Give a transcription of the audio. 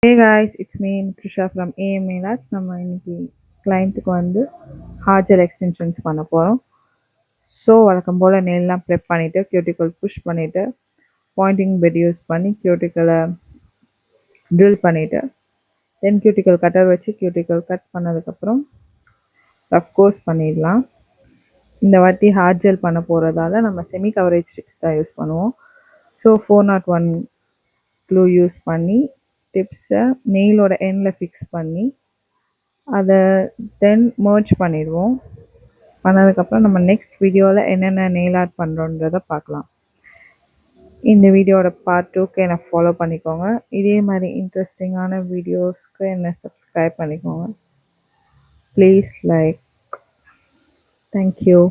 Hey guys, it's me Trisha from AMA Labs. நம்ம இன்னைக்கு கிளைண்ட்டுக்கு வந்து ஹார்ஜர் எக்ஸ்டென்ஷன்ஸ் பண்ண போகிறோம். ஸோ வழக்கம் போல் நெயில்லாம் ப்ரெப் பண்ணிவிட்டு கியூட்டிக்கல் புஷ் பண்ணிவிட்டு பாயிண்டிங் பெட் யூஸ் பண்ணி கியூட்டிக்கலை ட்ரில் பண்ணிவிட்டு தென் கியூட்டிக்கல் கட்டர் வச்சு கியூட்டிக்கல் கட் பண்ணதுக்கப்புறம் ரஃப் கோர்ஸ் பண்ணிடலாம். இந்த வாட்டி ஹார்ட் ஜெல் பண்ண போகிறதால நம்ம செமி கவரேஜ் ஸ்டிக்ஸ் தான் யூஸ் பண்ணுவோம். ஸோ 401 க்ளூ யூஸ் பண்ணி டிப்ஸை நெயிலோட எண்டில் ஃபிக்ஸ் பண்ணி அதை தென் மர்ஜ் பண்ணிடுவோம். பண்ணதுக்கப்புறம் நம்ம நெக்ஸ்ட் வீடியோவில் என்னென்ன நெயில் ஆர்ட் பண்ணுறோன்றதை பார்க்கலாம். இந்த வீடியோட பார்ட் 2க்கு என்னை ஃபாலோ பண்ணிக்கோங்க. இதே மாதிரி இன்ட்ரெஸ்டிங்கான வீடியோஸ்க்கு என்னை சப்ஸ்கிரைப் பண்ணிக்கோங்க. Please like. தேங்க்யூ.